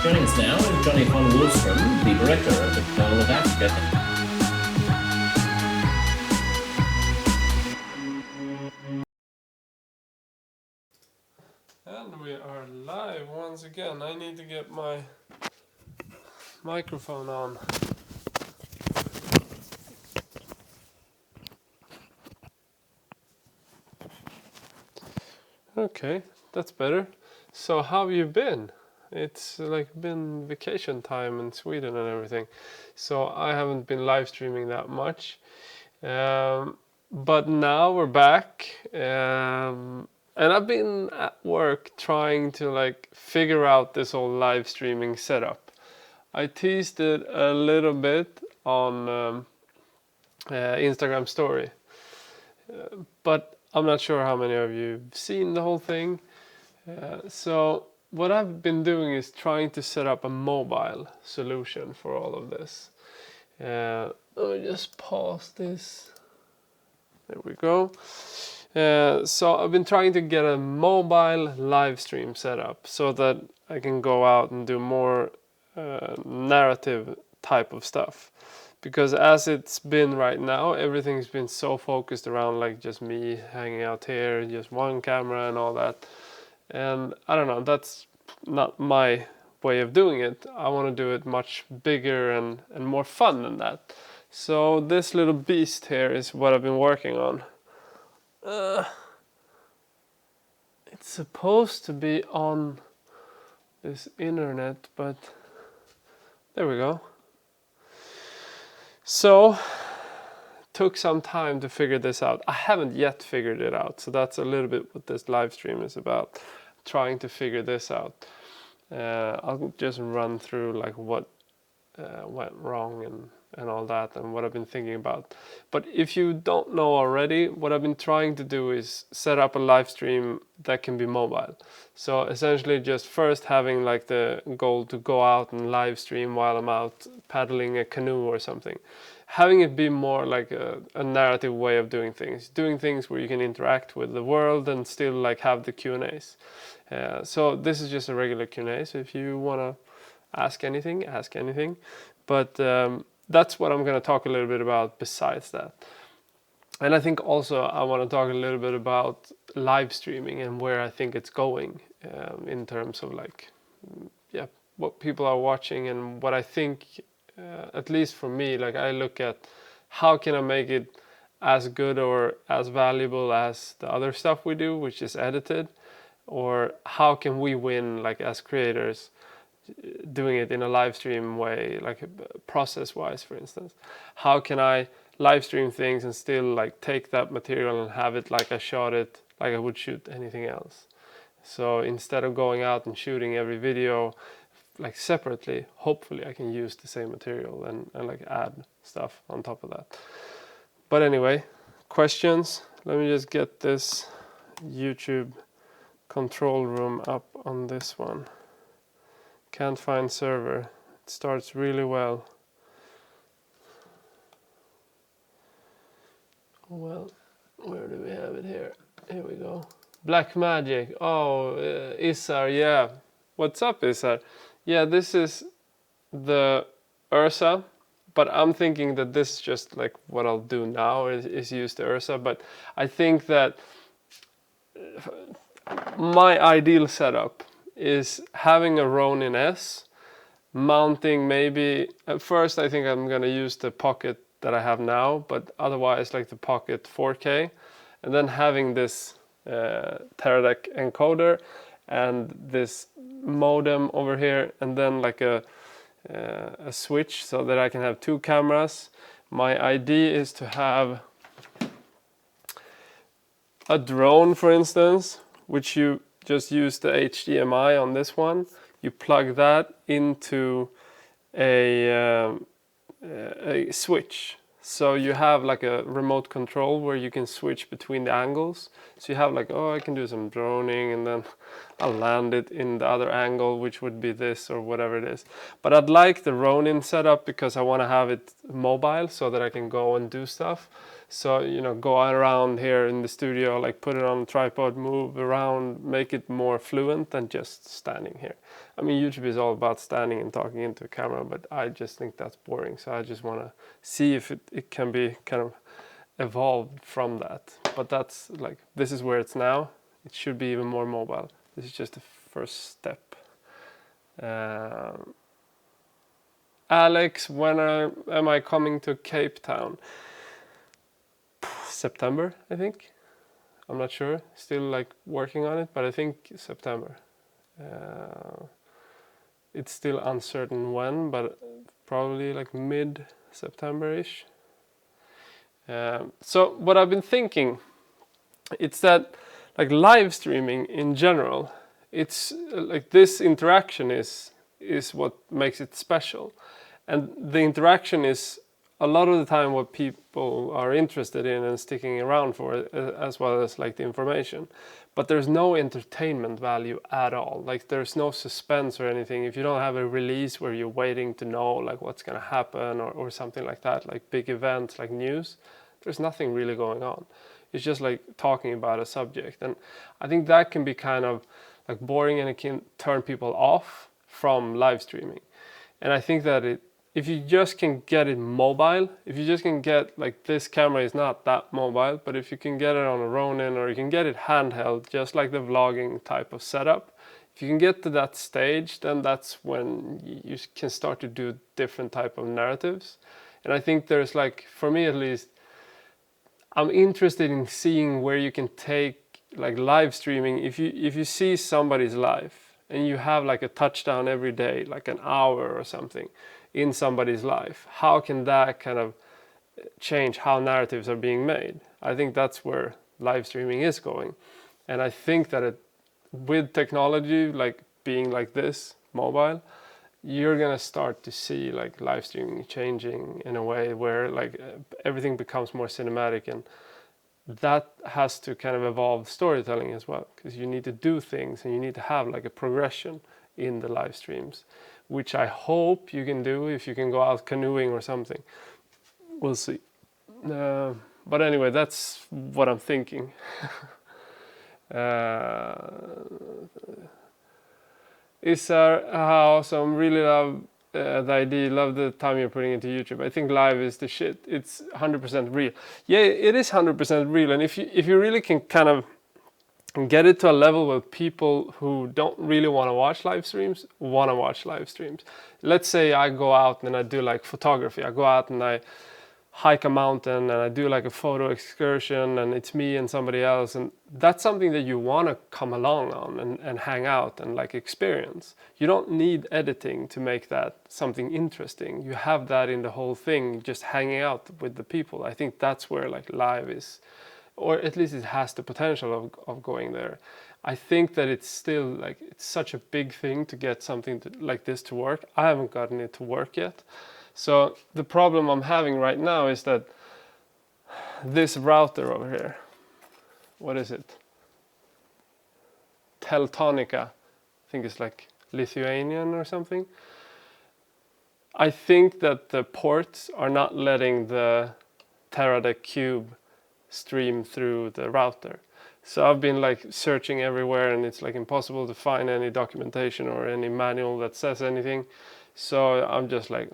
Joining us now is Jonny von Wallström, the director of the film Blackmagic. And we are live once again. I need to get my microphone on. Okay, that's better. So how have you been? It's like been vacation time in Sweden and everything. So I haven't been live streaming that much. But now we're back. And I've been at work trying to like figure out this whole live streaming setup. I teased it a little bit on Instagram story, but I'm not sure how many of you have seen the whole thing. So what I've been doing is trying to set up a mobile solution for all of this. Let me just pause this. There we go. So I've been trying to get a mobile live stream set up so that I can go out and do more narrative type of stuff. Because as it's been right now, everything's been so focused around like just me hanging out here, just one camera and all that. And I don't know, that's not my way of doing it. I want to do it much bigger and more fun than that. So this little beast here is what I've been working on. It's supposed to be on this internet, but there we go. So took some time to figure this out. I haven't yet figured it out, so that's a little bit what this live stream is about, trying to figure this out. I'll just run through like what went wrong and all that and what I've been thinking about. But if you don't know already, what I've been trying to do is set up a live stream that can be mobile. So essentially just first having like the goal to go out and live stream while I'm out paddling a canoe or something. Having it be more like a narrative way of doing things where you can interact with the world and still like have the Q&As. So this is just a regular Q&A, so if you want to ask anything. But that's what I'm going to talk a little bit about besides that. And I think also I want to talk a little bit about live streaming and where I think it's going in terms of like, what people are watching and what I think, at least for me, like I look at how can I make it as good or as valuable as the other stuff we do, which is edited, or how can we win like as creators doing it in a live stream way, like process wise, for instance. How can I live stream things and still like take that material and have it like I shot it, like I would shoot anything else. So instead of going out and shooting every video like separately, hopefully I can use the same material and like add stuff on top of that. But anyway, questions? Let me just get this YouTube control room up on this one. Can't find server. It starts really well. Well, where do we have it here? Here we go. Blackmagic. Oh, Isar, yeah. What's up, Isar? Yeah, this is the Ursa, but I'm thinking that this is just like what I'll do now is use the Ursa, but I think that my ideal setup is having a Ronin S, mounting maybe, at first I think I'm gonna use the Pocket that I have now, but otherwise like the Pocket 4K, and then having this Teradek encoder and this modem over here, and then like a switch so that I can have two cameras. My idea is to have a drone, for instance, which you just use the HDMI on this one. You plug that into a switch. So you have like a remote control where you can switch between the angles. So you have like, oh, I can do some droning and then I'll land it in the other angle, which would be this or whatever it is. But I'd like the Ronin setup because I want to have it mobile so that I can go and do stuff. So, you know, go around here in the studio, like put it on a tripod, move around, make it more fluent than just standing here. I mean, YouTube is all about standing and talking into a camera, but I just think that's boring. So I just want to see if it can be kind of evolved from that. But that's like, this is where it's now. It should be even more mobile. This is just the first step. Alex, when am I coming to Cape Town? September, I think. I'm not sure. Still like working on it, but I think September. It's still uncertain when, but probably like mid-September-ish. So what I've been thinking, it's that like live streaming in general, it's like this interaction is what makes it special. And the interaction is a lot of the time what people are interested in and sticking around for, as well as like the information. But there's no entertainment value at all. Like there's no suspense or anything. If you don't have a release where you're waiting to know like what's gonna happen or something like that, like big events, like news, there's nothing really going on. It's just like talking about a subject. And I think that can be kind of like boring, and it can turn people off from live streaming. And I think that if you just can get it mobile, if you just can get like this camera is not that mobile, but if you can get it on a Ronin or you can get it handheld, just like the vlogging type of setup, if you can get to that stage, then that's when you can start to do different type of narratives. And I think there's like, for me at least, I'm interested in seeing where you can take like live streaming. If you see somebody's life and you have like a touchdown every day, like an hour or something in somebody's life, how can that kind of change how narratives are being made? I think that's where live streaming is going. And I think that with technology like being like this, mobile, you're gonna start to see like live streaming changing in a way where like everything becomes more cinematic, and that has to kind of evolve storytelling as well, because you need to do things and you need to have like a progression in the live streams, which I hope you can do if you can go out canoeing or something. We'll see. But anyway, that's what I'm thinking. Isar, awesome, really love the idea, love the time you're putting into YouTube. I think live is the shit. It's 100% real. Yeah, it is 100% real. And if you really can kind of get it to a level where people who don't really want to watch live streams want to watch live streams. Let's say I go out and I do like photography. I go out and I hike a mountain and I do like a photo excursion, and it's me and somebody else, and that's something that you want to come along on and hang out and like experience. You don't need editing to make that something interesting. You have that in the whole thing, just hanging out with the people. I think that's where like live is, or at least it has the potential of going there. I think that it's still like, it's such a big thing to get something like this to work. I haven't gotten it to work yet. So the problem I'm having right now is that this router over here, what is it? Teltonica, I think it's like Lithuanian or something. I think that the ports are not letting the Teradek cube stream through the router. So I've been like searching everywhere, and it's like impossible to find any documentation or any manual that says anything. So I'm just like,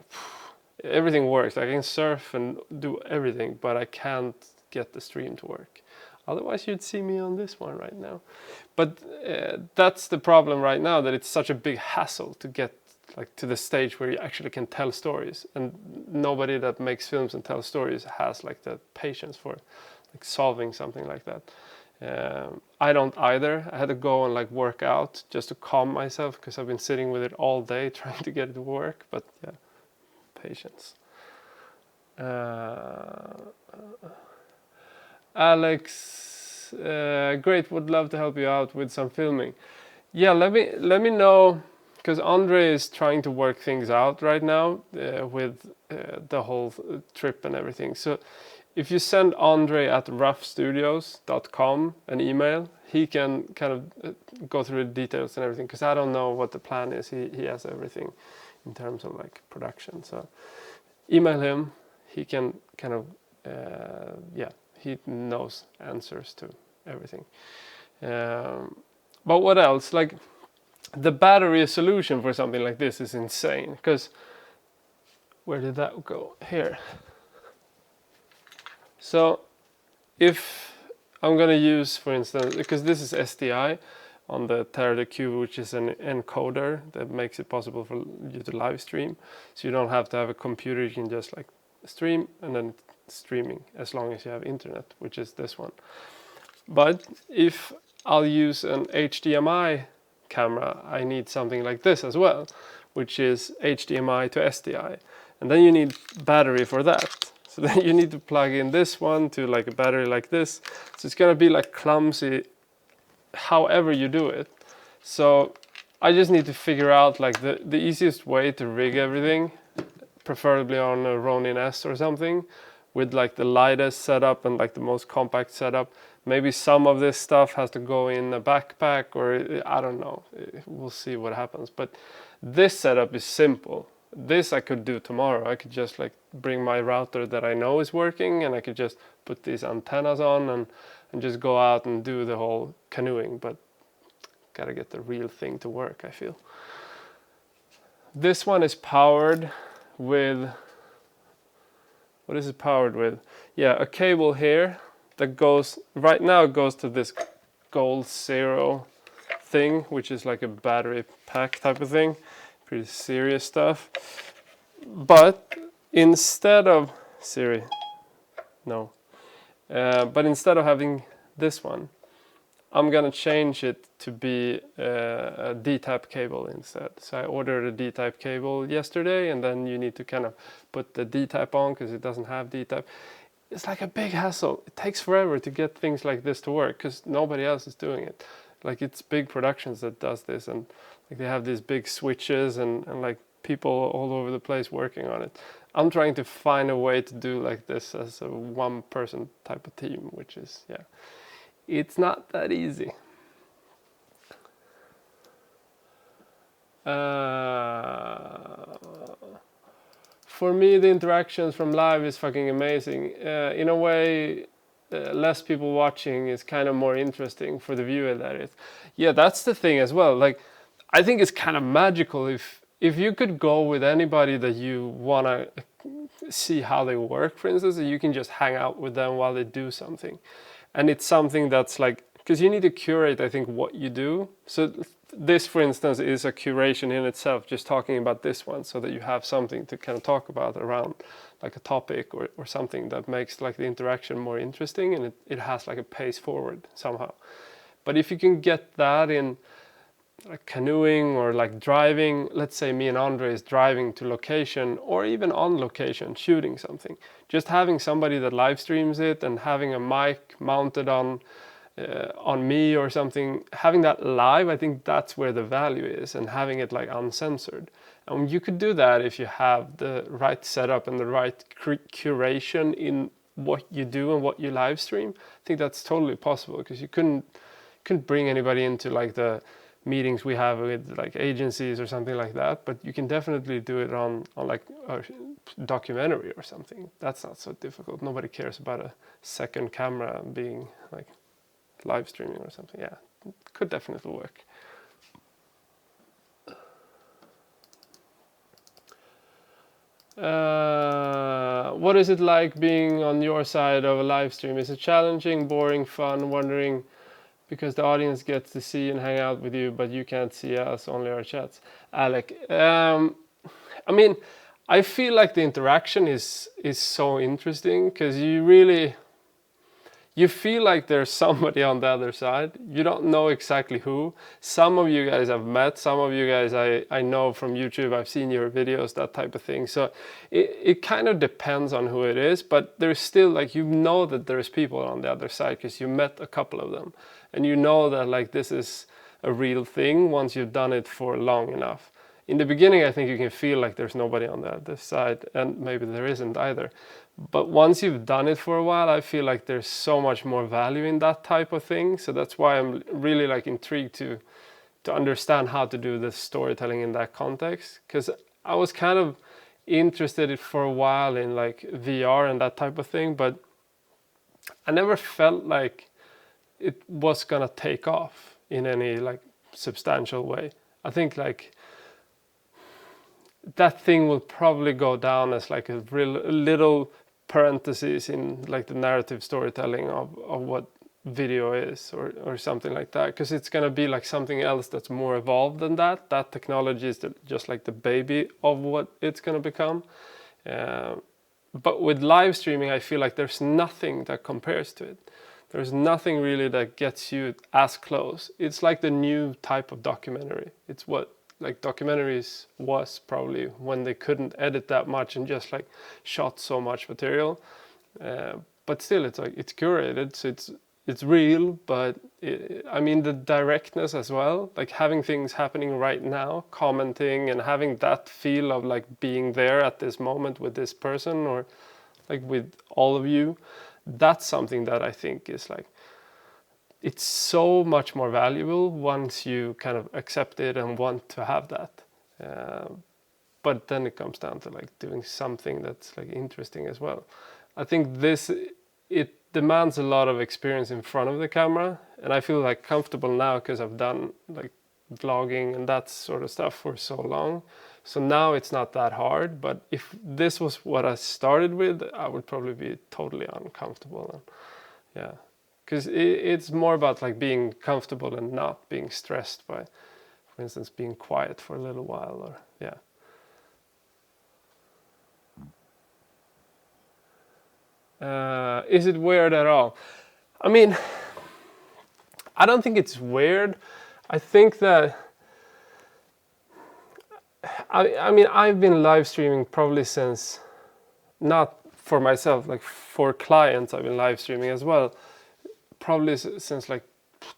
everything works. I can surf and do everything, but I can't get the stream to work. Otherwise you'd see me on this one right now. But that's the problem right now, that it's such a big hassle to get like to the stage where you actually can tell stories, and nobody that makes films and tells stories has like the patience for like solving something like that. I don't either. I had to go and like work out just to calm myself, because I've been sitting with it all day trying to get it to work. But yeah, patience. Alex, great, would love to help you out with some filming. Yeah, let me know, because Andre is trying to work things out right now with the whole trip and everything. So if you send Andre at roughstudios.com an email, he can kind of go through the details and everything, because I don't know what the plan is. He has everything in terms of like production. So email him, he can kind of yeah, he knows answers to everything. But what else? Like the battery solution for something like this is insane, because where did that go? Here. So if I'm gonna use, for instance, because this is SDI on the Teradata Cube, which is an encoder that makes it possible for you to live stream, so you don't have to have a computer, you can just like stream and then streaming as long as you have internet, which is this one. But if I'll use an HDMI camera, I need something like this as well, which is HDMI to SDI, and then you need battery for that. So then you need to plug in this one to like a battery like this. So it's gonna be like clumsy however you do it. So I just need to figure out like the easiest way to rig everything, preferably on a Ronin S or something, with like the lightest setup and like the most compact setup. Maybe some of this stuff has to go in a backpack, or I don't know, we'll see what happens. But this setup is simple. This I could do tomorrow. I could just like bring my router that I know is working, and I could just put these antennas on and just go out and do the whole canoeing. But gotta get the real thing to work, I feel. This one is powered with, what is it powered with? Yeah, a cable here that goes, right now it goes to this Gold Zero thing, which is like a battery pack type of thing. Pretty serious stuff. But instead of Siri, no. But instead of having this one, I'm gonna change it to be a D-type cable instead. So I ordered a D-type cable yesterday, and then you need to kind of put the D-type on because it doesn't have D-type. It's like a big hassle. It takes forever to get things like this to work because nobody else is doing it. Like it's big productions that does this, and like they have these big switches and like people all over the place working on it. I'm trying to find a way to do like this as a one-person type of team, which is, yeah, it's not that easy. For me, the interactions from live is fucking amazing. In a way, less people watching is kind of more interesting for the viewer, that is. Yeah, that's the thing as well. Like, I think it's kind of magical if you could go with anybody that you want to see how they work, for instance, and you can just hang out with them while they do something. And it's something that's like, because you need to curate, I think, what you do. So this, for instance, is a curation in itself, just talking about this one, so that you have something to kind of talk about around like a topic or something that makes like the interaction more interesting, and it has like a pace forward somehow. But if you can get that in like canoeing or like driving, let's say me and Andre is driving to location or even on location shooting something, just having somebody that live streams it and having a mic mounted on me or something, having that live, I think that's where the value is, and having it like uncensored. And you could do that if you have the right setup and the right curation in what you do and what you live stream. I think that's totally possible, because you couldn't bring anybody into like the meetings we have with like agencies or something like that, but you can definitely do it on like a documentary or something. That's not so difficult. Nobody cares about a second camera being like live streaming or something. Yeah, it could definitely work. What is it like being on your side of a live stream? Is it challenging, boring, fun, wondering, because the audience gets to see and hang out with you, but you can't see us, only our chats? Alec, I mean, I feel like the interaction is so interesting, because you feel like there's somebody on the other side. You don't know exactly who. Some of you guys I've met, some of you guys I know from YouTube, I've seen your videos, that type of thing. So it kind of depends on who it is, but there's still like, you know that there's people on the other side because you met a couple of them. And you know that like this is a real thing once you've done it for long enough. In the beginning, I think you can feel like there's nobody on the other side, and maybe there isn't either. But once you've done it for a while, I feel like there's so much more value in that type of thing. So that's why I'm really like intrigued to understand how to do the storytelling in that context. Because I was kind of interested for a while in like VR and that type of thing, but I never felt like it was gonna take off in any like substantial way. I think like that thing will probably go down as like a little parenthesis in like the narrative storytelling of what video is, or something like that, because it's going to be like something else that's more evolved than that technology is just like the baby of what it's going to become. But with live streaming, I feel like there's nothing that compares to it. There's nothing really that gets you as close. It's like the new type of documentary. It's what like documentaries was probably when they couldn't edit that much and just like shot so much material. But still, it's like it's curated, so it's real. But I mean, the directness as well, like having things happening right now, commenting, and having that feel of like being there at this moment with this person, or like with all of you. That's something that I think is like, it's so much more valuable once you kind of accept it and want to have that. But then it comes down to like doing something that's like interesting as well. I think it demands a lot of experience in front of the camera, and I feel like comfortable now because I've done like vlogging and that sort of stuff for so long. So now it's not that hard, but if this was what I started with, I would probably be totally uncomfortable. And yeah, because it's more about like being comfortable and not being stressed by, for instance, being quiet for a little while, or yeah. Is it weird at all? I mean, I don't think it's weird. I think that I mean, I've been live streaming probably since, not for myself, like for clients, I've been live streaming as well, probably since like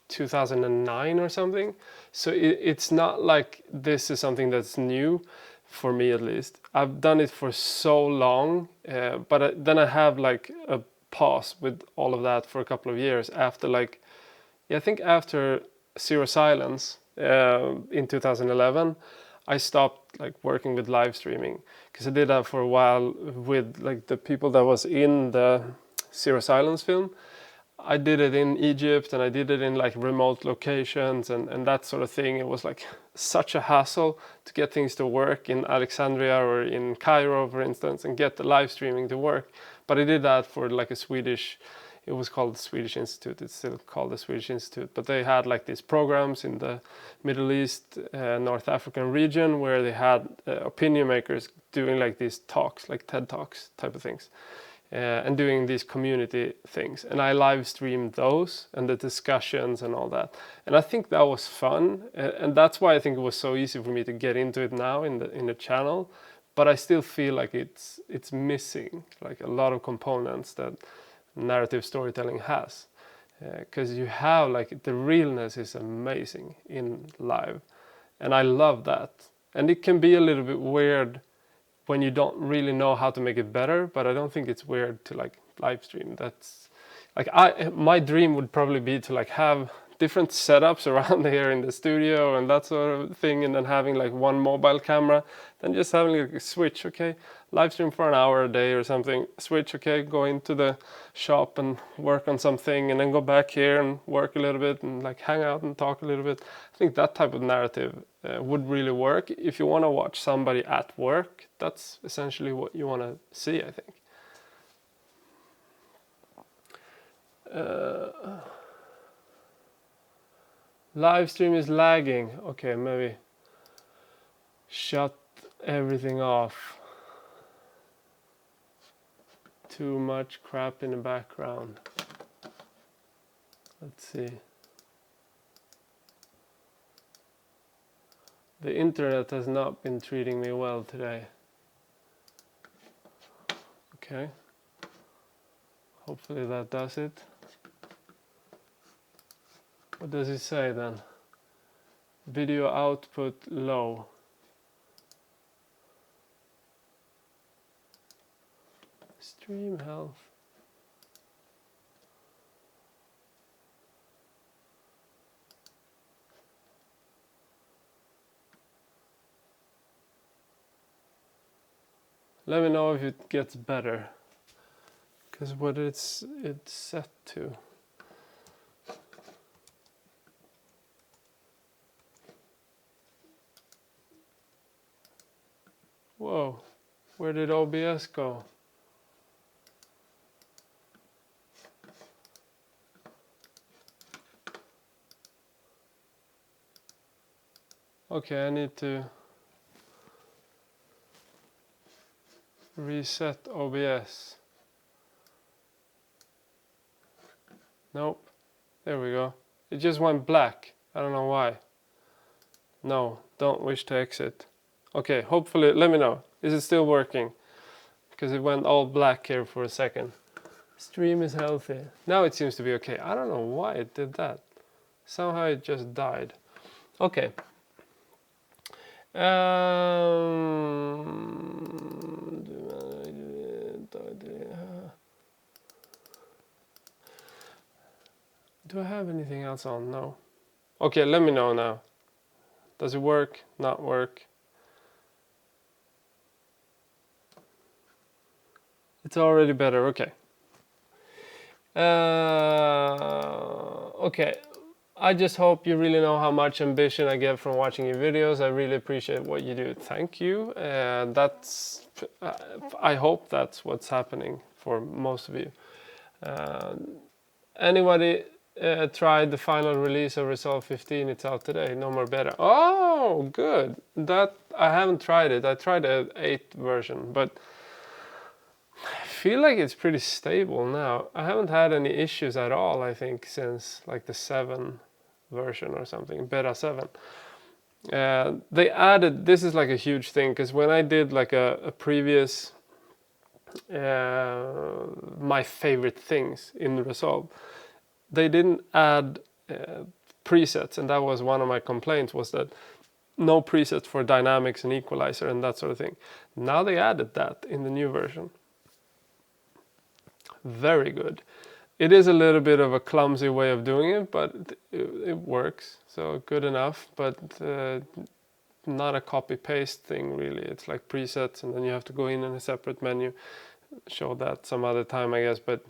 2009 or something. So it's not like this is something that's new for me, at least. I've done it for so long, but then I have like a pause with all of that for a couple of years after like, yeah, I think after Zero Silence in 2011, I stopped like working with live streaming, because I did that for a while with like the people that was in the Zero Silence film. I did it in Egypt, and I did it in like remote locations and that sort of thing. It was like such a hassle to get things to work in Alexandria or in Cairo, for instance, and get the live streaming to work. But I did that for like a Swedish, it was called the Swedish Institute. It's still called the Swedish Institute, but they had like these programs in the Middle East, North African region, where they had opinion makers doing like these talks, like TED Talks type of things. And doing these community things, and I live streamed those and the discussions and all that, and I think that was fun, and that's why I think it was so easy for me to get into it now in the channel. But I still feel like it's missing like a lot of components that narrative storytelling has, because you have like the realness is amazing in live, and I love that. And it can be a little bit weird when you don't really know how to make it better, but I don't think it's weird to like live stream. That's like my dream would probably be to like have different setups around here in the studio and that sort of thing, and then having like one mobile camera, then just having like a switch, okay, live stream for an hour a day or something, switch, okay, go into the shop and work on something, and then go back here and work a little bit and like hang out and talk a little bit. I think that type of narrative would really work. If you want to watch somebody at work, that's essentially what you want to see, I think. Live stream is lagging. Okay, maybe shut everything off. Too much crap in the background. Let's see. The internet has not been treating me well today. Okay. Hopefully that does it. What does it say then? Video output low. Stream health. Let me know if it gets better. Because what it's set to. Whoa, where did OBS go? Okay, I need to reset OBS. Nope, there we go. It just went black. I don't know why. No, don't wish to exit. Okay, hopefully, let me know. Is it still working? Because it went all black here for a second. Stream is healthy. Now it seems to be okay. I don't know why it did that. Somehow it just died. Okay. Do I have anything else on? No. Okay, let me know now. Does it work? Not work? It's already better. Okay. Okay. I just hope you really know how much ambition I get from watching your videos. I really appreciate what you do. Thank you. I hope that's what's happening for most of you. Anybody tried the final release of Resolve 15? It's out today. No more beta. Oh, good. That I haven't tried it. I tried the 8 version, but I feel like it's pretty stable now. I haven't had any issues at all, I think, since like the 7 version or something, beta 7. They added, this is like a huge thing, because when I did like a previous my favorite things in Resolve, they didn't add presets, and that was one of my complaints, was that no presets for dynamics and equalizer and that sort of thing. Now they added that in the new version. Very good. It is a little bit of a clumsy way of doing it, but it works, so good enough. But not a copy-paste thing really. It's like presets, and then you have to go in a separate menu. Show that some other time, I guess, but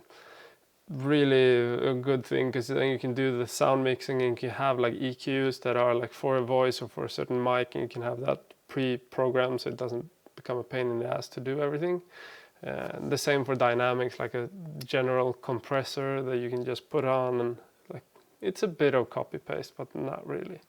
really a good thing, because then you can do the sound mixing and you can have like EQs that are like for a voice or for a certain mic, and you can have that pre-programmed so it doesn't become a pain in the ass to do everything. The same for dynamics, like a general compressor that you can just put on, and like it's a bit of copy paste, but not really.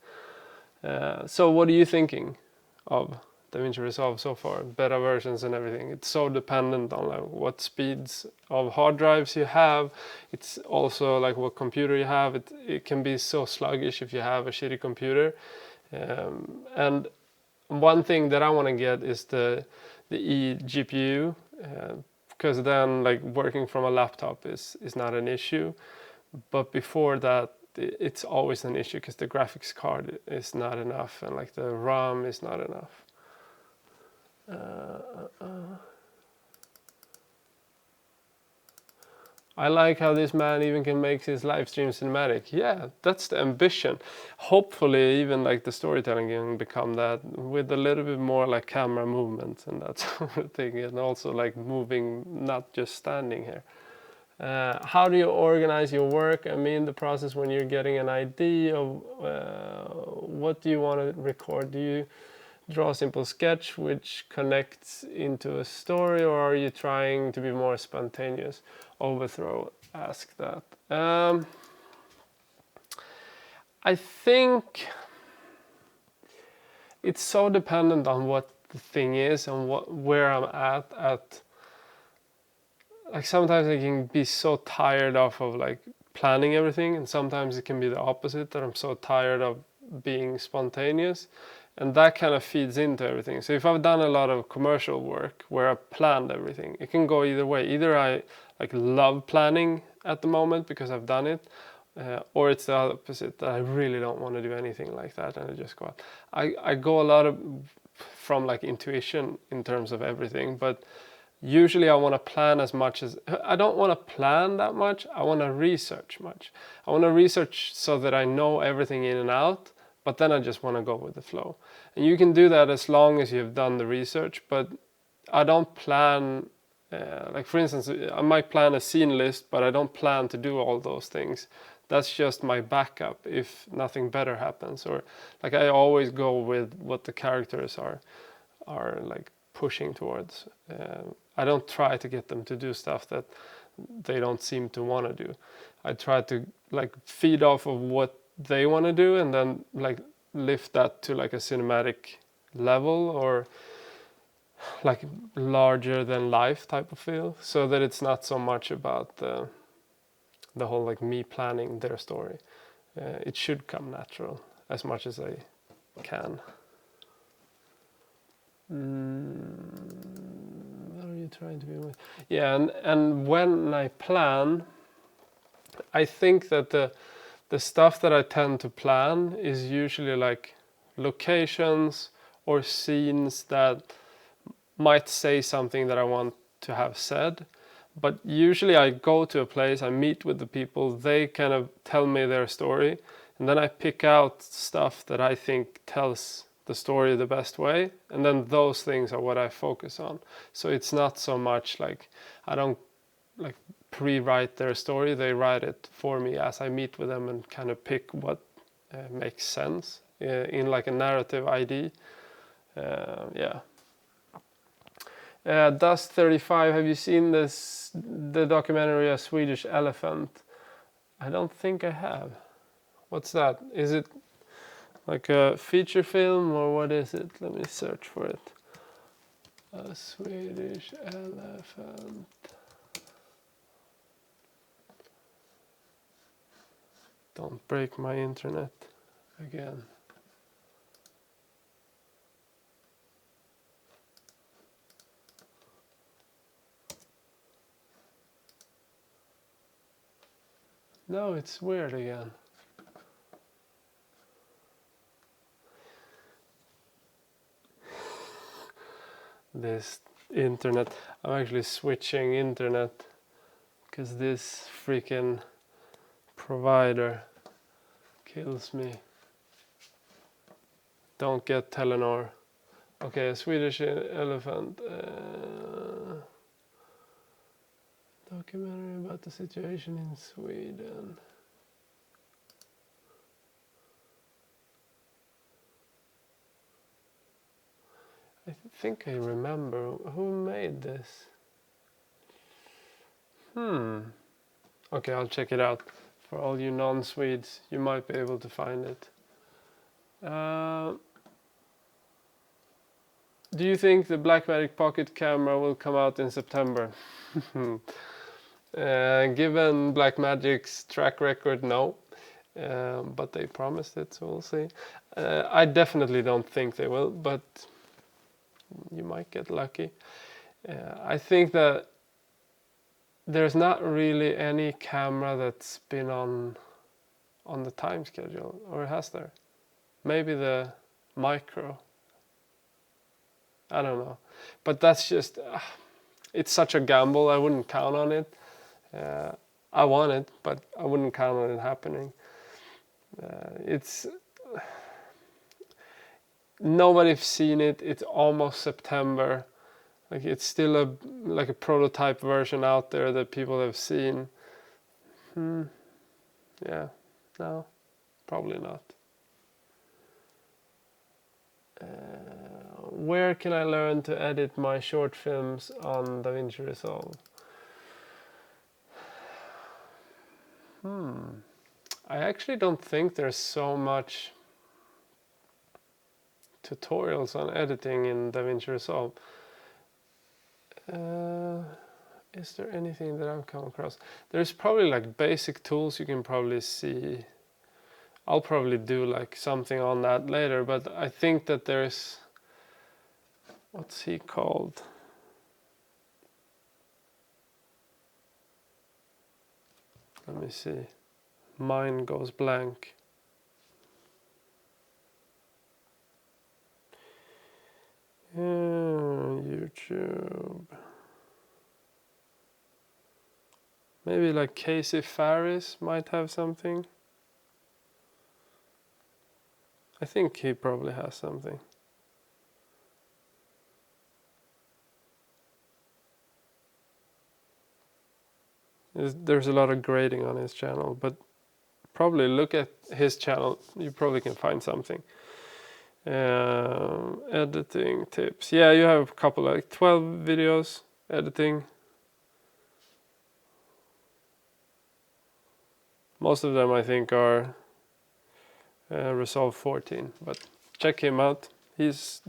So what are you thinking of DaVinci Resolve so far? Beta versions and everything. It's so dependent on like what speeds of hard drives you have. It's also like what computer you have. It can be so sluggish if you have a shitty computer. And one thing that I want to get is the eGPU. Because then like working from a laptop is not an issue, but before that it's always an issue because the graphics card is not enough and like the RAM is not enough. I like how this man even can make his live stream cinematic. Yeah, that's the ambition. Hopefully even like the storytelling can become that with a little bit more like camera movement and that sort of thing, and also like moving, not just standing here. How do you organize your work? I mean, the process when you're getting an idea of what do you want to record? Do you draw a simple sketch which connects into a story, or are you trying to be more spontaneous? Overthrow ask that. I think it's so dependent on what the thing is and where I'm at. Like sometimes I can be so tired of like planning everything, and sometimes it can be the opposite, that I'm so tired of being spontaneous, and that kind of feeds into everything. So if I've done a lot of commercial work where I've planned everything, it can go either way. Either I like love planning at the moment because I've done it, or it's the opposite, that I really don't want to do anything like that and I just go out. I go a lot of from like intuition in terms of everything, but usually I want to plan as much as, I don't want to plan that much, I want to research much. I want to research so that I know everything in and out, but then I just want to go with the flow. And you can do that as long as you've done the research, but I don't plan, like for instance, I might plan a scene list, but I don't plan to do all those things. That's just my backup if nothing better happens, or like I always go with what the characters are like pushing towards. I don't try to get them to do stuff that they don't seem to want to do. I try to like feed off of what they want to do and then like lift that to like a cinematic level or like larger than life type of feel, so that it's not so much about the whole like me planning their story. It should come natural as much as I can. What are you trying to be with? Yeah, and when I plan, I think that the stuff that I tend to plan is usually like locations or scenes that might say something that I want to have said. But usually I go to a place, I meet with the people, they kind of tell me their story, and then I pick out stuff that I think tells the story the best way, and then those things are what I focus on. So it's not so much like I don't like pre-write their story, they write it for me as I meet with them and kind of pick what makes sense in like a narrative ID. Yeah. Dust 35, have you seen the documentary A Swedish Elephant? I don't think I have. What's that? Is it like a feature film or what is it? Let me search for it. A Swedish Elephant. Don't break my internet again. No, it's weird again. This internet. I'm actually switching internet because this freaking provider kills me. Don't get Telenor. Okay, a Swedish Elephant. Documentary about the situation in Sweden. I think I remember who made this. Okay, I'll check it out. For all you non-Swedes, you might be able to find it. Do you think the Blackmagic Pocket camera will come out in September? Given Blackmagic's track record, no. But they promised it, so we'll see. I definitely don't think they will, but you might get lucky. I think that there's not really any camera that's been on the time schedule, or has there? Maybe the micro. I don't know, but that's just it's such a gamble. I wouldn't count on it. I want it, but I wouldn't count on it happening. It's nobody's seen it. It's almost September. Like it's still a prototype version out there that people have seen. Yeah, no, probably not. Where can I learn to edit my short films on DaVinci Resolve? I actually don't think there's so much tutorials on editing in DaVinci Resolve. Is there anything that I've come across? There's probably like basic tools you can probably see. I'll probably do like something on that later, but I think that there's, what's he called? Let me see. Mine goes blank. YouTube. Maybe like Casey Farris might have something. I think he probably has something. There's a lot of grading on his channel, but probably look at his channel. You probably can find something. Editing tips. Yeah, you have a couple, like 12 videos editing. Most of them I think are Resolve 14, but check him out. He's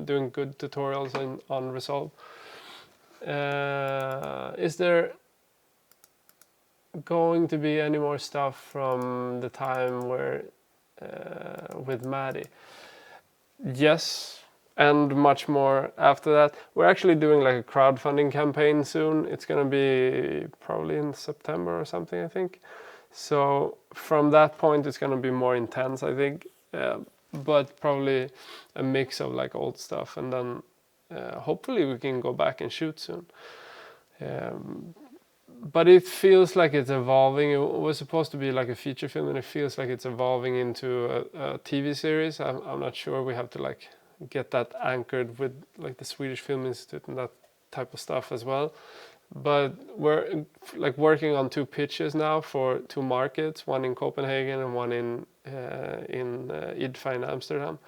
doing good tutorials on Resolve. Is there going to be any more stuff from the time where with Maddie? Yes, and much more after that. We're actually doing like a crowdfunding campaign soon. It's gonna be probably in September or something, I think. So from that point, it's gonna be more intense, I think. But probably a mix of like old stuff, and then hopefully we can go back and shoot soon. But it feels like it's evolving. It was supposed to be like a feature film, and it feels like it's evolving into a TV series. I'm not sure. We have to like get that anchored with like the Swedish Film Institute and that type of stuff as well. But we're like working on 2 pitches now for 2 markets, one in Copenhagen and one in IDFA in Amsterdam.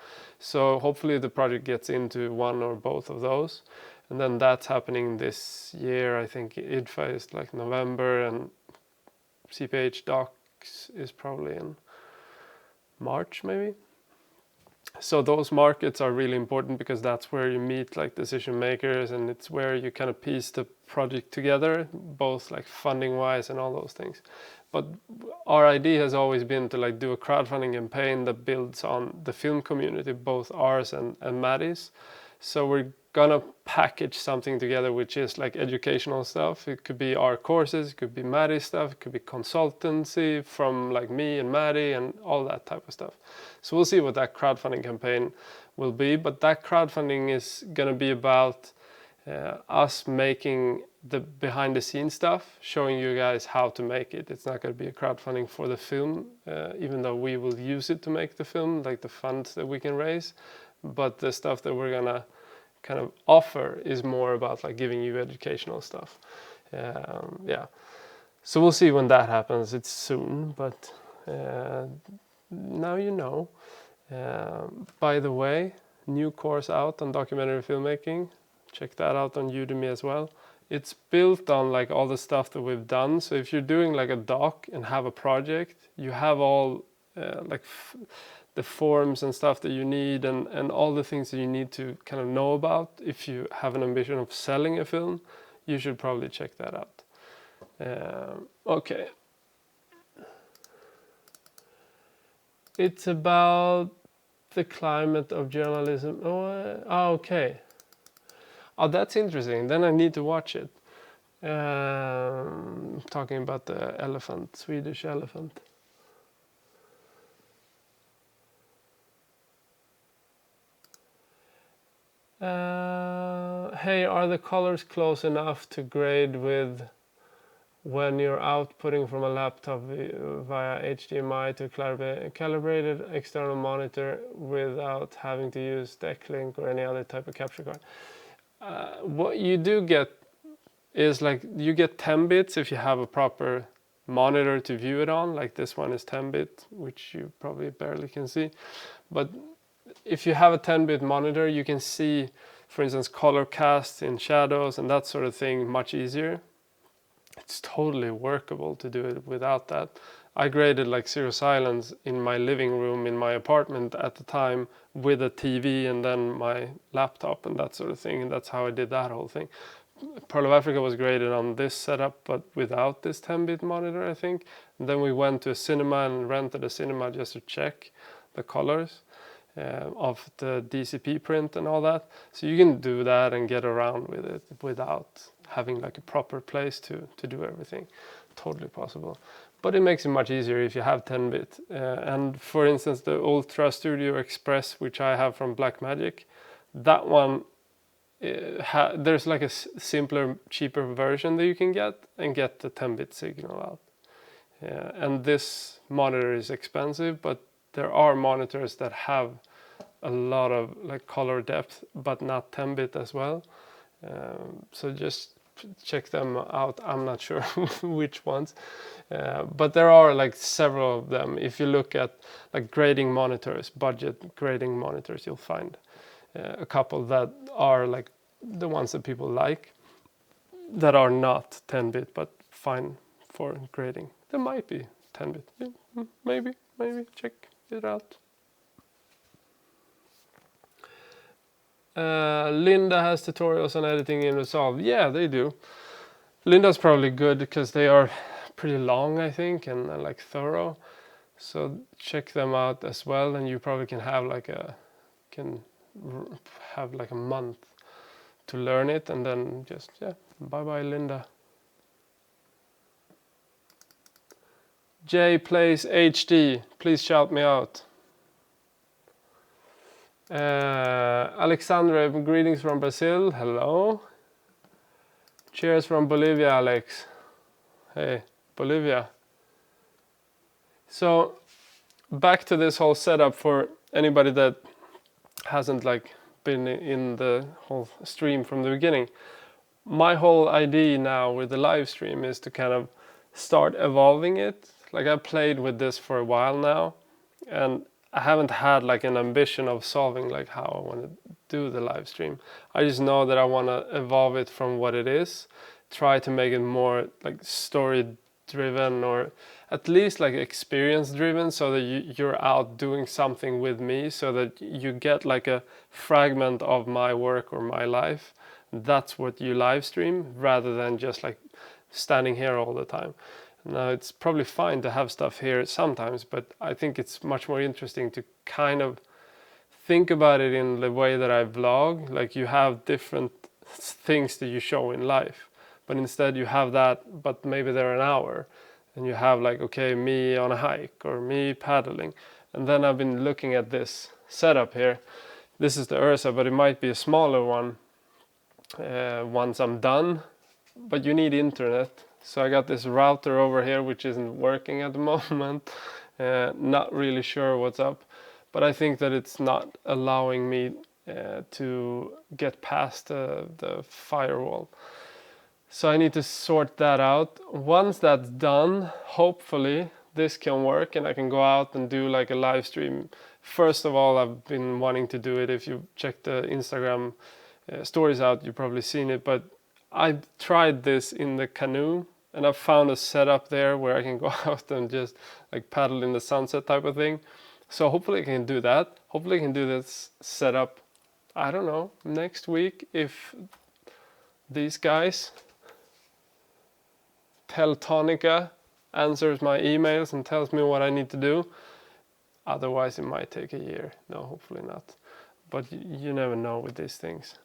So hopefully the project gets into one or both of those. And then that's happening this year. I think IDFA is like November, and CPH Docs is probably in March maybe. So those markets are really important because that's where you meet like decision makers, and it's where you kind of piece the project together, both like funding wise and all those things. But our idea has always been to like do a crowdfunding campaign that builds on the film community, both ours and Maddie's. So we're gonna package something together which is like educational stuff. It could be our courses, it could be Maddie's stuff, it could be consultancy from like me and Maddie and all that type of stuff. So we'll see what that crowdfunding campaign will be, but that crowdfunding is gonna be about us making the behind the scenes stuff, showing you guys how to make it. It's not gonna be a crowdfunding for the film, even though we will use it to make the film, like the funds that we can raise. But the stuff that we're gonna kind of offer is more about like giving you educational stuff. Yeah, so we'll see when that happens. It's soon, but now you know. By the way, new course out on documentary filmmaking. Check that out on Udemy as well. It's built on like all the stuff that we've done. So if you're doing like a doc and have a project, you have all the forms and stuff that you need, and all the things that you need to kind of know about. If you have an ambition of selling a film, you should probably check that out. Okay. It's about the climate of journalism. Okay. Oh, that's interesting. Then I need to watch it. Talking about the elephant, Swedish Elephant. Hey, are the colors close enough to grade with when you're outputting from a laptop via HDMI to calibrated external monitor without having to use Decklink or any other type of capture card? What you do get is like you get 10 bits if you have a proper monitor to view it on. Like this one is 10 bit, which you probably barely can see. But if you have a 10-bit monitor, you can see, for instance, color cast in shadows and that sort of thing much easier. It's totally workable to do it without that. I graded like Zero Silence in my living room in my apartment at the time with a TV and then my laptop and that sort of thing, and that's how I did that whole thing. Pearl of Africa was graded on this setup but without this 10-bit monitor, I think. And then we went to a cinema and rented a cinema just to check the colors of the DCP print and all that. So you can do that and get around with it without having like a proper place to do everything. Totally possible. But it makes it much easier if you have 10-bit. And for instance, the Ultra Studio Express, which I have from Blackmagic, that one, there's like a simpler, cheaper version that you can get and get the 10-bit signal out. And this monitor is expensive, but there are monitors that have a lot of like color depth, but not 10-bit as well. So just check them out. I'm not sure which ones, but there are like several of them. If you look at like grading monitors, budget grading monitors, you'll find a couple that are like the ones that people like, that are not 10-bit but fine for grading. There might be 10-bit, yeah, maybe check it out. Linda has tutorials on editing in Resolve. Yeah, they do. Linda's probably good because they are pretty long, I think, and like thorough. So check them out as well, and you probably can have like a month to learn it, and then just, yeah, bye bye Linda. Jay plays HD. Please shout me out. Alexandre, greetings from Brazil. Hello. Cheers from Bolivia, Alex. Hey, Bolivia. So back to this whole setup for anybody that hasn't like been in the whole stream from the beginning. My whole idea now with the live stream is to kind of start evolving it. Like I played with this for a while now, and I haven't had like an ambition of solving like how I want to do the live stream. I just know that I want to evolve it from what it is, try to make it more like story driven, or at least like experience driven, so that you're out doing something with me, so that you get like a fragment of my work or my life. That's what you live stream, rather than just like standing here all the time. Now it's probably fine to have stuff here sometimes, but I think it's much more interesting to kind of think about it in the way that I vlog. Like you have different things that you show in life, but instead you have that, but maybe they're an hour, and you have like, okay, me on a hike or me paddling. And then I've been looking at this setup here. This is the Ursa, but it might be a smaller one once I'm done, but you need internet. So I got this router over here which isn't working at the moment. Not really sure what's up, but I think that it's not allowing me to get past the firewall. So I need to sort that out. Once that's done, hopefully this can work and I can go out and do like a live stream. First of all, I've been wanting to do it. If you check the Instagram stories out, you've probably seen it, but I tried this in the canoe, and I've found a setup there where I can go out and just like paddle in the sunset type of thing. So hopefully I can do that. Hopefully I can do this setup, I don't know, next week, if these guys, Teltonica, answers my emails and tells me what I need to do. Otherwise it might take a year. No, hopefully not. But you never know with these things.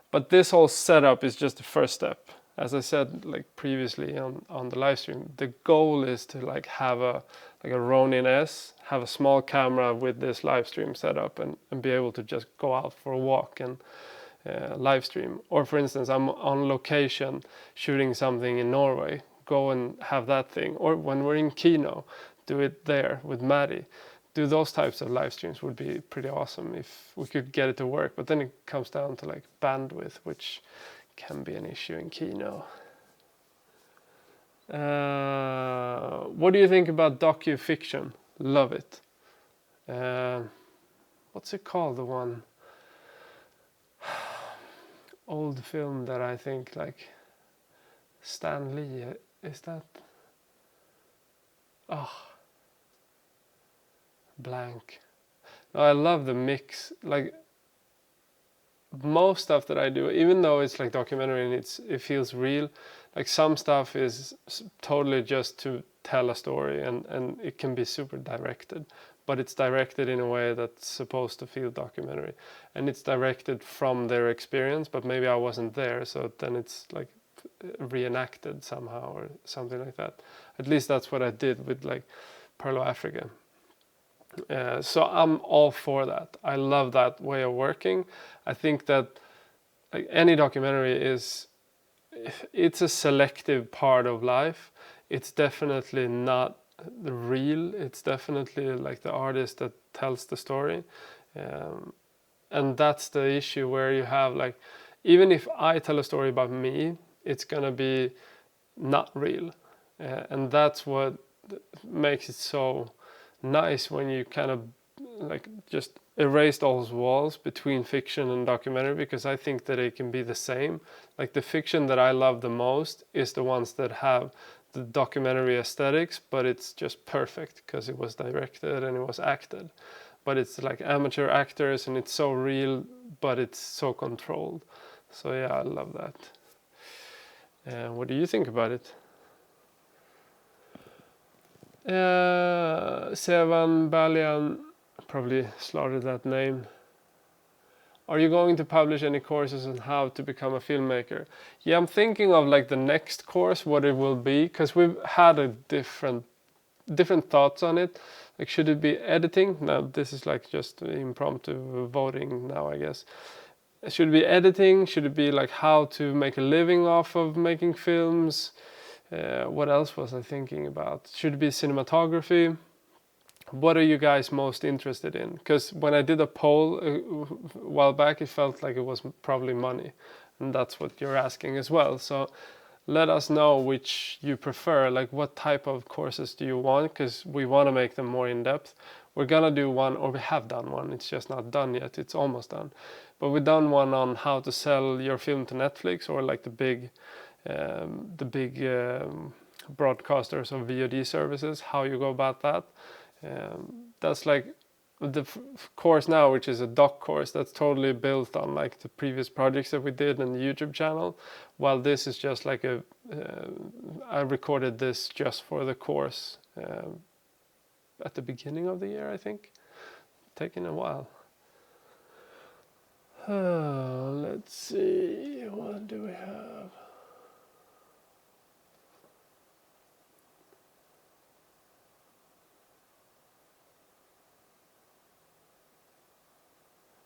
But this whole setup is just the first step. As I said like previously on the live stream, the goal is to like have a Ronin S, have a small camera with this live stream setup, and be able to just go out for a walk and live stream. Or for instance, I'm on location shooting something in Norway, go and have that thing. Or when we're in Kino, do it there with Maddie. Do those types of live streams would be pretty awesome if we could get it to work. But then it comes down to like bandwidth, which can be an issue in Kino. What do you think about docu-fiction? Love it. What's it called? The one old film that I think like Stan Lee, is that? Blank. No, I love the mix. Like most stuff that I do, even though it's like documentary and it feels real, like some stuff is totally just to tell a story, and it can be super directed, but it's directed in a way that's supposed to feel documentary, and it's directed from their experience, but maybe I wasn't there, so then it's like reenacted somehow or something like that. At least that's what I did with like Pearl of Africa. So I'm all for that. I love that way of working. I think that like any documentary it's a selective part of life. It's definitely not the real. It's definitely like the artist that tells the story. And that's the issue where you have like, even if I tell a story about me, it's gonna be not real, and that's what makes it so nice when you kind of like just erased all those walls between fiction and documentary, because I think that it can be the same. Like the fiction that I love the most is the ones that have the documentary aesthetics, but it's just perfect because it was directed and it was acted. But it's like amateur actors and it's so real, but it's so controlled. So yeah, I love that. What do you think about it? Sevan Balian, probably slaughtered that name. Are you going to publish any courses on how to become a filmmaker? Yeah, I'm thinking of like the next course, what it will be, because we've had a different thoughts on it. Like, should it be editing? Now this is like just impromptu voting now, I guess. Should it be editing? Should it be like how to make a living off of making films? What else was I thinking about? Should it be cinematography? What are you guys most interested in? Because when I did a poll a while back, it felt like it was probably money, and that's what you're asking as well. So let us know which you prefer, like what type of courses do you want, because we want to make them more in depth. We're gonna do one, or we have done one, it's just not done yet, it's almost done. But we've done one on how to sell your film to Netflix, or like the big broadcasters of VOD services, how you go about that. That's like the course now, which is a doc course that's totally built on like the previous projects that we did in the YouTube channel, while this is just like I recorded this just for the course at the beginning of the year, I think. Taking a while. Let's see, what do we have?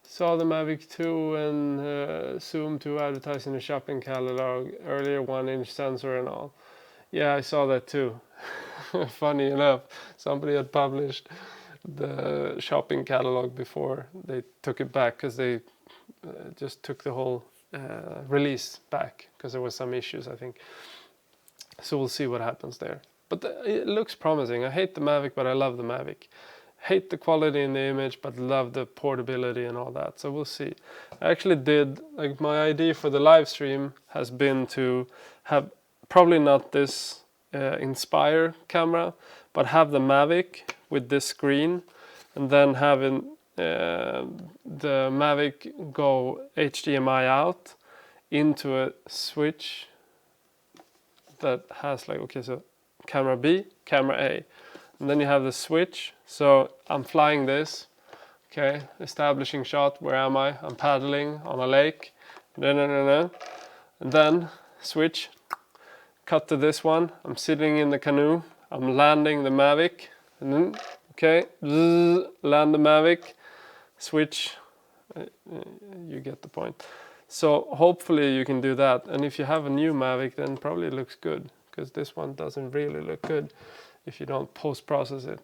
Saw the Mavic 2 and Zoom to advertise in the shopping catalog. Earlier 1-inch sensor and all. Yeah, I saw that too. Funny enough, somebody had published the shopping catalog before they took it back, because they just took the whole release back because there was some issues, I think. So we'll see what happens there. But it looks promising. I hate the Mavic, but I love the Mavic. Hate the quality in the image, but love the portability and all that. So we'll see. I actually did, like, my idea for the live stream has been to have probably not this Inspire camera, but have the Mavic with this screen, and then having the Mavic go HDMI out into a switch that has like, okay, so camera B, camera A. And then you have the switch. So I'm flying this, okay, establishing shot. Where am I? I'm paddling on a lake. And then switch, cut to this one. I'm sitting in the canoe. I'm landing the Mavic. And then, okay, land the Mavic, switch. You get the point. So hopefully you can do that. And if you have a new Mavic, then probably it looks good, because this one doesn't really look good if you don't post-process it.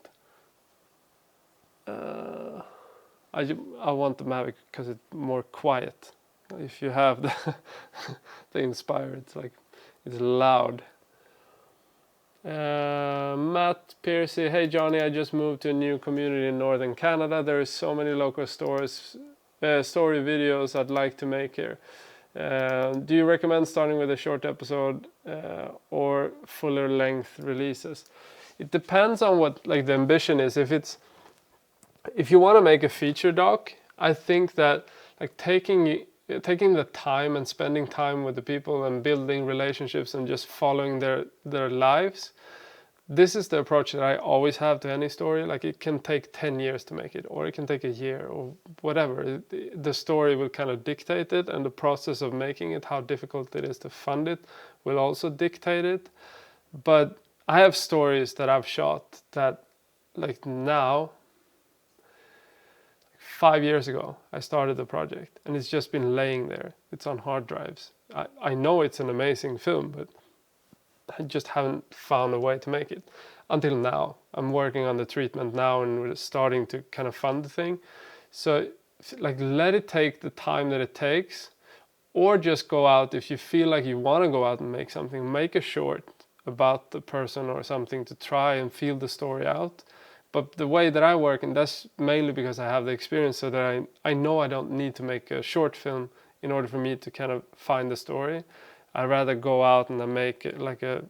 I want the Mavic because it's more quiet. If you have the Inspire, it's like, it's loud. Matt Piercy, hey Johnny, I just moved to a new community in northern Canada. There is so many local story videos I'd like to make here. Do you recommend starting with a short episode or fuller length releases? It depends on what like the ambition is. If you want to make a feature doc, I think that like taking the time and spending time with the people and building relationships and just following their lives, this is the approach that I always have to any story. Like, it can take 10 years to make it, or it can take a year, or whatever. The story will kind of dictate it, and the process of making it, how difficult it is to fund it, will also dictate it. But I have stories that I've shot that, like, now, 5 years ago, I started the project, and it's just been laying there. It's on hard drives. I know it's an amazing film, but I just haven't found a way to make it until now. I'm working on the treatment now, and we're starting to kind of fund the thing. So, like, let it take the time that it takes, or just go out if you feel like you want to go out and make something. Make a short about the person or something to try and feel the story out. But the way that I work, and that's mainly because I have the experience, so that I know I don't need to make a short film in order for me to kind of find the story. I'd rather go out and then make it like a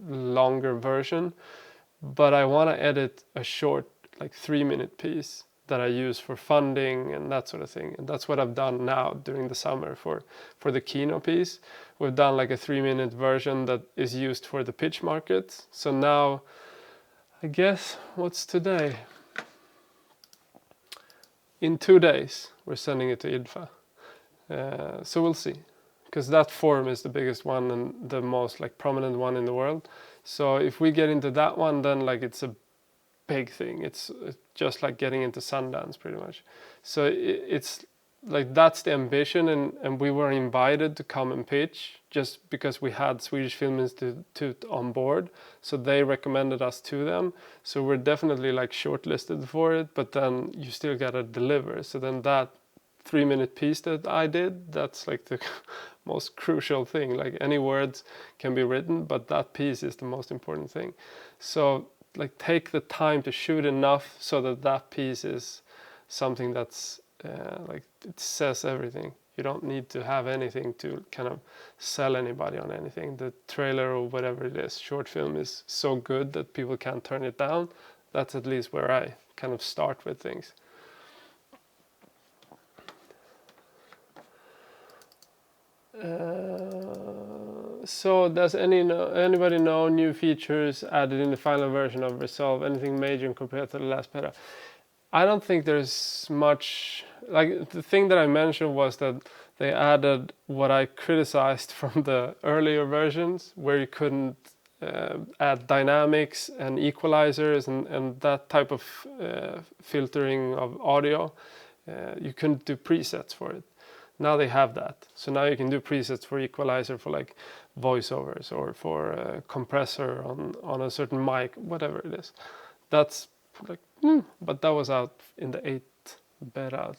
longer version. But I want to edit a short, like 3-minute piece that I use for funding and that sort of thing. And that's what I've done now during the summer for the Kino piece. We've done like a 3-minute version that is used for the pitch market. So now, I guess, what's today? In 2 days, we're sending it to IDFA. So we'll see. Because that forum is the biggest one and the most like prominent one in the world. So if we get into that one, then like it's a big thing. It's just like getting into Sundance pretty much. So it's like that's the ambition, and we were invited to come and pitch just because we had Swedish Film Institute on board. So they recommended us to them. So we're definitely like shortlisted for it, but then you still gotta deliver. So then that 3-minute piece that I did, that's like the most crucial thing. Like any words can be written, but that piece is the most important thing. So like take the time to shoot enough so that piece is something that's like it says everything. You don't need to have anything to kind of sell anybody on anything. The trailer or whatever it is, short film is so good that people can't turn it down. That's at least where I kind of start with things. So does anybody know new features added in the final version of Resolve? Anything major compared to the last beta? I don't think there's much. Like the thing that I mentioned was that they added what I criticized from the earlier versions, where you couldn't add dynamics and equalizers and that type of filtering of audio. You couldn't do presets for it. Now they have that. So now you can do presets for equalizer, for like voiceovers, or for a compressor on a certain mic, whatever it is. That's like, but that was out in the 8th beta, I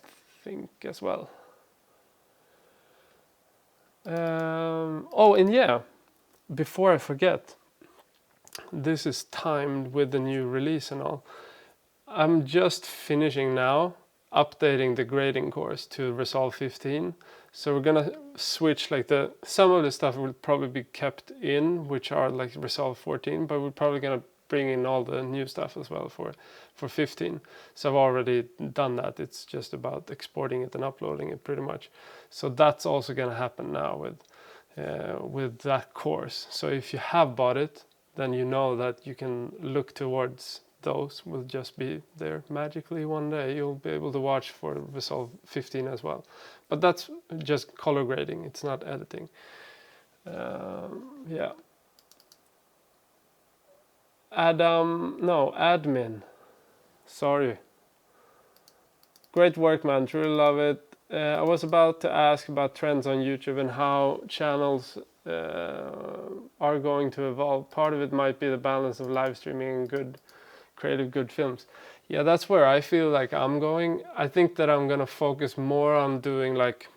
think, as well. Oh, and yeah, before I forget, this is timed with the new release and all. I'm just finishing now updating the grading course to Resolve 15. So we're gonna switch like some of the stuff will probably be kept in, which are like Resolve 14, but we're probably gonna bring in all the new stuff as well for 15. So I've already done that. It's just about exporting it and uploading it pretty much. So that's also gonna happen now with that course. So if you have bought it, then you know that you can look towards those. Will just be there magically one day. You'll be able to watch for Resolve 15 as well. But that's just color grading. It's not editing. Yeah. Admin. Sorry. Great work, man. Truly love it. I was about to ask about trends on YouTube and how channels are going to evolve. Part of it might be the balance of live streaming and good films. Yeah, that's where I feel like I'm going. I think that I'm gonna focus more on doing like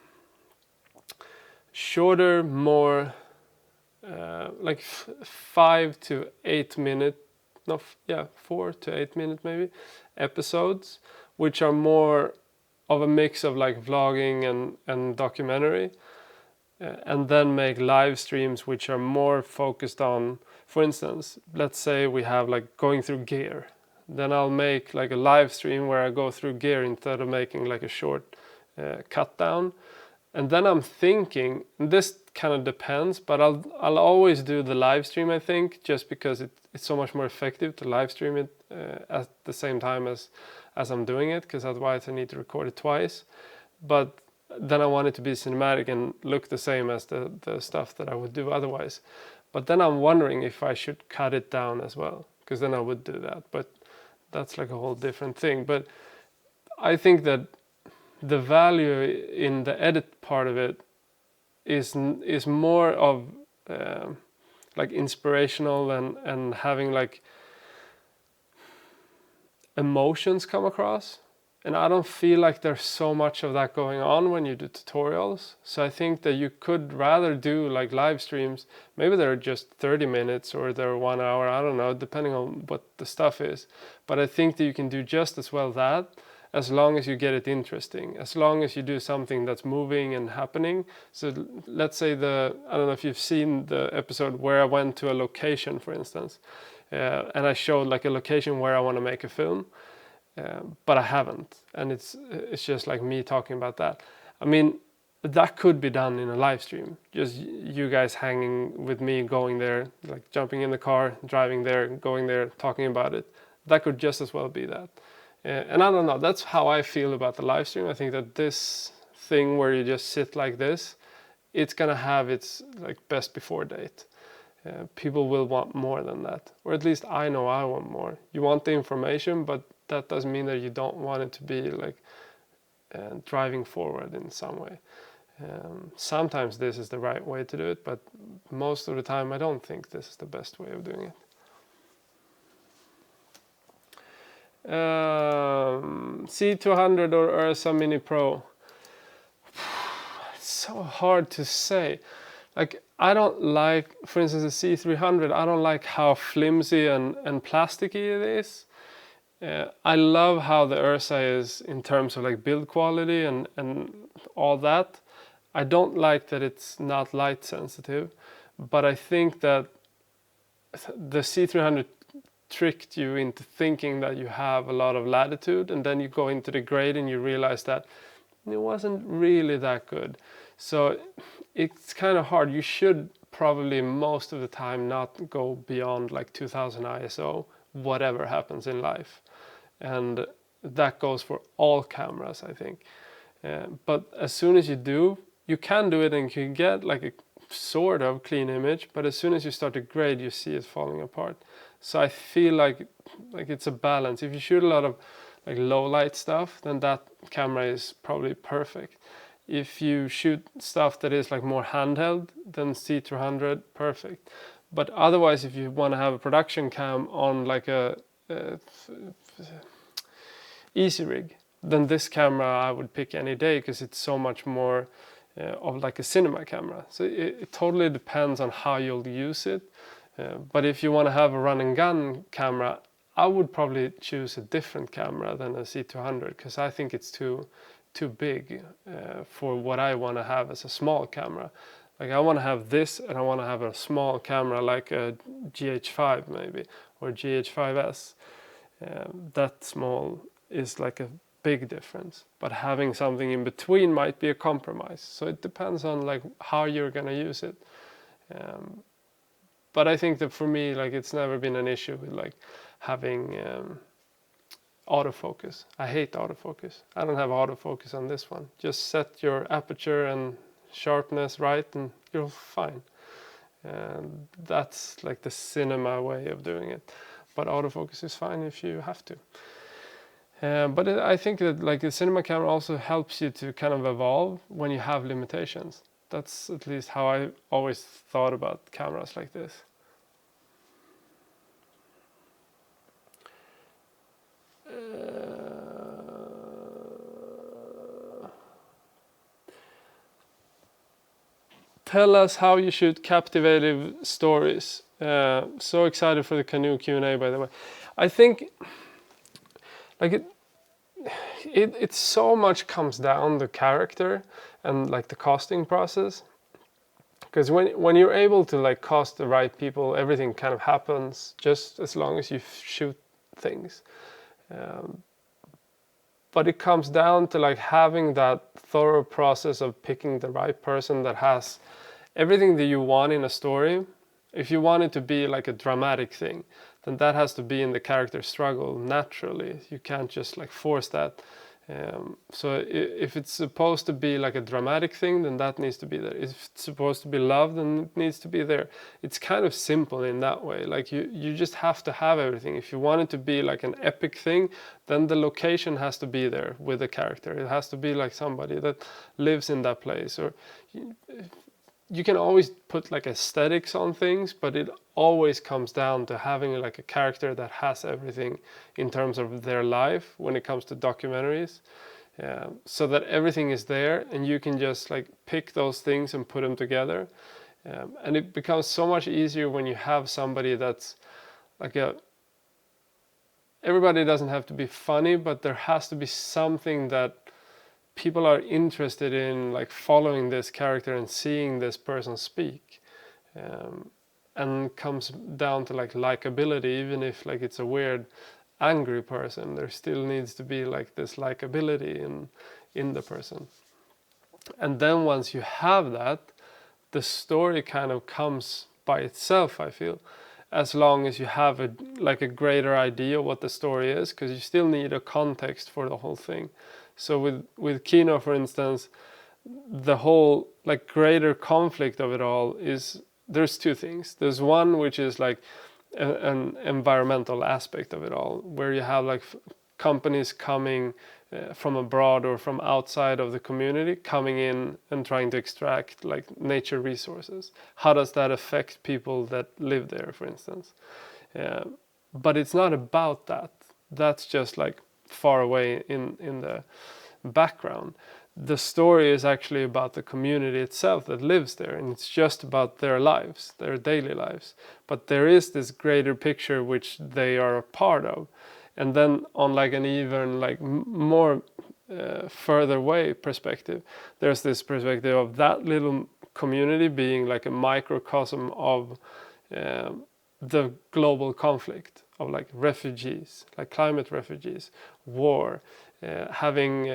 shorter, more like 4 to 8 minute maybe episodes, which are more of a mix of like vlogging and documentary, and then make live streams which are more focused on, for instance, let's say we have like going through gear, then I'll make like a live stream where I go through gear instead of making like a short cut down. And then I'm thinking, this kind of depends, but I'll always do the live stream, I think, just because it's so much more effective to live stream it at the same time as I'm doing it, because otherwise I need to record it twice. But then I want it to be cinematic and look the same as the stuff that I would do otherwise. But then I'm wondering if I should cut it down as well, because then I would do that. But that's like a whole different thing. But I think that the value in the edit part of it is more of like inspirational and having like emotions come across. And I don't feel like there's so much of that going on when you do tutorials. So I think that you could rather do like live streams. Maybe they're just 30 minutes or they're 1 hour, I don't know, depending on what the stuff is. But I think that you can do just as well that, as long as you get it interesting, as long as you do something that's moving and happening. So let's say I don't know if you've seen the episode where I went to a location, for instance, and I showed like a location where I want to make a film. But I haven't, and it's just like me talking about that. I mean, that could be done in a live stream, just you guys hanging with me, going there, like jumping in the car, driving there, going there, talking about it. That could just as well be that. And I don't know, that's how I feel about the live stream. I think that this thing where you just sit like this, it's gonna have its like best before date. People will want more than that, or at least I know I want more. You want the information, but that doesn't mean that you don't want it to be like driving forward in some way. Sometimes this is the right way to do it, but most of the time I don't think this is the best way of doing it. C200 or Ursa Mini Pro? It's so hard to say. Like, I don't like, for instance, the C300, I don't like how flimsy and plasticky it is. I love how the Ursa is in terms of like build quality and all that. I don't like that it's not light sensitive, but I think that the C300 tricked you into thinking that you have a lot of latitude, and then you go into the grade and you realize that it wasn't really that good. So it's kind of hard. You should probably most of the time not go beyond like 2000 ISO, whatever happens in life. And that goes for all cameras, I think. But as soon as you do, you can do it and you can get like a sort of clean image, but as soon as you start to grade, you see it falling apart. So I feel like it's a balance. If you shoot a lot of like low light stuff, then that camera is probably perfect. If you shoot stuff that is like more handheld, then C200, perfect. But otherwise, if you want to have a production cam on like a easy rig, then this camera I would pick any day, because it's so much more of like a cinema camera. So it totally depends on how you'll use it. But if you want to have a run and gun camera, I would probably choose a different camera than a C200, because I think it's too big for what I want to have as a small camera. Like, I want to have this, and I want to have a small camera like a GH5 maybe, or GH5S. That small is like a big difference, but having something in between might be a compromise. So it depends on like how you're gonna use it. But I think that for me, like, it's never been an issue with like having autofocus. I hate autofocus. I don't have autofocus on this one. Just set your aperture and sharpness right and you're fine. And that's like the cinema way of doing it. But autofocus is fine if you have to. But I think that like the cinema camera also helps you to kind of evolve when you have limitations. That's at least how I always thought about cameras like this. Tell us how you shoot captivating stories. So excited for the canoe Q&A, by the way. I think like it so much comes down to character and like the casting process. Because when you're able to like cast the right people, everything kind of happens just as long as you shoot things. But it comes down to like having that thorough process of picking the right person that has everything that you want in a story. If you want it to be like a dramatic thing, then that has to be in the character struggle naturally. You can't just like force that. So if it's supposed to be like a dramatic thing, then that needs to be there. If it's supposed to be love, then it needs to be there. It's kind of simple in that way. Like you just have to have everything. If you want it to be like an epic thing, then the location has to be there with the character. It has to be like somebody that lives in that place. Or you can always put like aesthetics on things, but it always comes down to having like a character that has everything in terms of their life when it comes to documentaries, so that everything is there and you can just like pick those things and put them together. And it becomes so much easier when you have somebody that's like everybody doesn't have to be funny, but there has to be something that people are interested in, like following this character and seeing this person speak, and comes down to like likability. Even if like it's a weird angry person, there still needs to be like this likability in the person. And then once you have that, the story kind of comes by itself, I feel, as long as you have a greater idea what the story is, because you still need a context for the whole thing. So with Kino, for instance, the whole like greater conflict of it all is, there's two things. There's one which is like an environmental aspect of it all, where you have like companies coming from abroad or from outside of the community, coming in and trying to extract like nature resources. How does that affect people that live there, for instance? But it's not about that. That's just like far away in the background. The story is actually about the community itself that lives there, and it's just about their lives, their daily lives. But there is this greater picture which they are a part of. And then on like an even like more further away perspective, there's this perspective of that little community being like a microcosm of the global conflict of like refugees, like climate refugees, war, having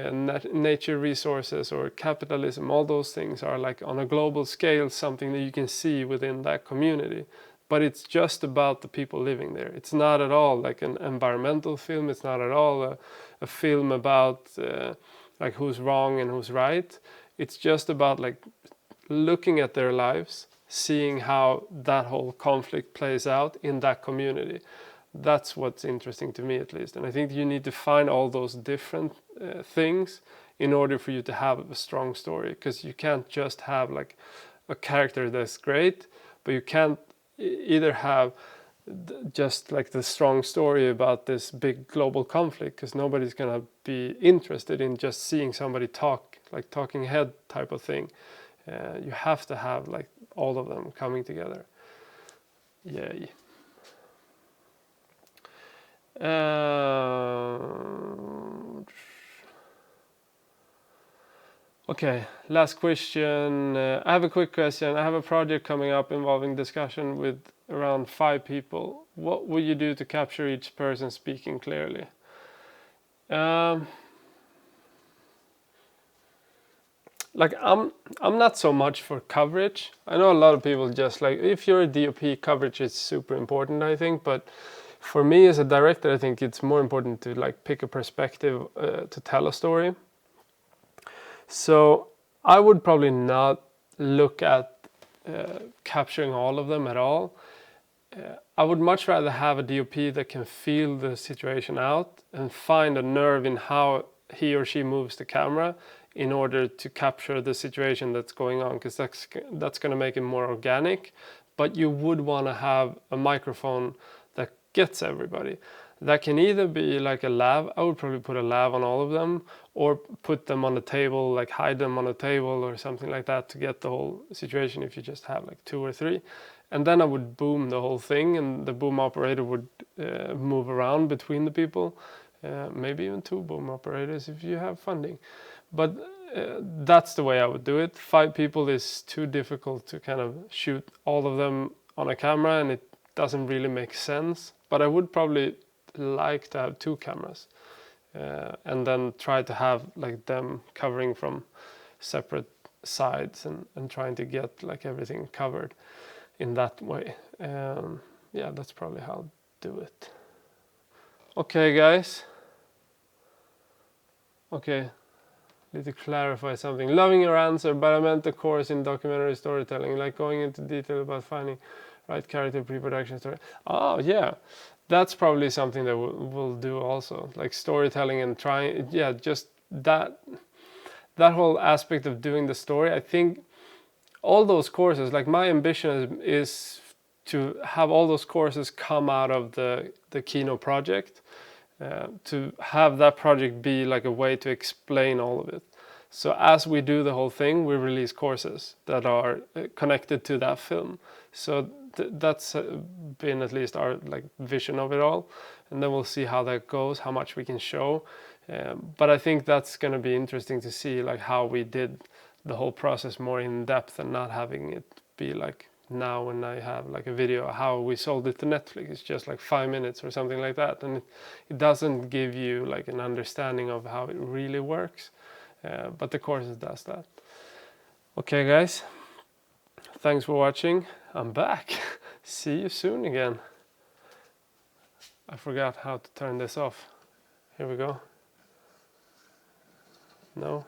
nature resources or capitalism. All those things are like on a global scale something that you can see within that community. But it's just about the people living there. It's not at all like an environmental film. It's not at all a film about like who's wrong and who's right. It's just about like looking at their lives, seeing how that whole conflict plays out in that community. That's what's interesting to me, at least. And I think you need to find all those different things in order for you to have a strong story, because you can't just have like a character that's great, but you can't either have just like the strong story about this big global conflict, because nobody's gonna be interested in just seeing somebody talk, like talking head type of thing. You have to have like all of them coming together. Yay. Okay, last question. I have a quick question. I have a project coming up involving discussion with around 5 people. What would you do to capture each person speaking clearly? Like I'm not so much for coverage. I know a lot of people just like, if you're a DOP, coverage is super important, I think, but for me as a director, I think it's more important to like pick a perspective to tell a story. So I would probably not look at capturing all of them at all. I would much rather have a DOP that can feel the situation out and find a nerve in how he or she moves the camera in order to capture the situation that's going on, because that's going to make it more organic. But you would want to have a microphone that gets everybody. That can either be like a lav. I would probably put a lav on all of them, or put them on the table, like hide them on a table or something like that to get the whole situation if you just have like 2 or 3. And then I would boom the whole thing, and the boom operator would move around between the people. Maybe even 2 boom operators if you have funding. But that's the way I would do it. 5 people is too difficult to kind of shoot all of them on a camera, and it doesn't really make sense. But I would probably like to have 2 cameras, and then try to have like them covering from separate sides and trying to get like everything covered in that way. Yeah, that's probably how I'll do it. Okay, guys. Okay, need to clarify something. Loving your answer, but I meant the course in documentary storytelling, like going into detail about finding right character, pre-production story. Oh yeah, that's probably something that we'll do also, like storytelling and trying. Yeah, just that whole aspect of doing the story. I think all those courses, like my ambition is to have all those courses come out of the Kino project, to have that project be like a way to explain all of it. So as we do the whole thing, we release courses that are connected to that film. So that's been at least our like vision of it all, and then we'll see how that goes, how much we can show. But I think that's going to be interesting to see like how we did the whole process more in depth, and not having it be like now when I have like a video how we sold it to Netflix. It's just like 5 minutes or something like that, and it doesn't give you like an understanding of how it really works. But the courses does that. Okay guys, thanks for watching. I'm back. See you soon again. I forgot how to turn this off. Here we go. No.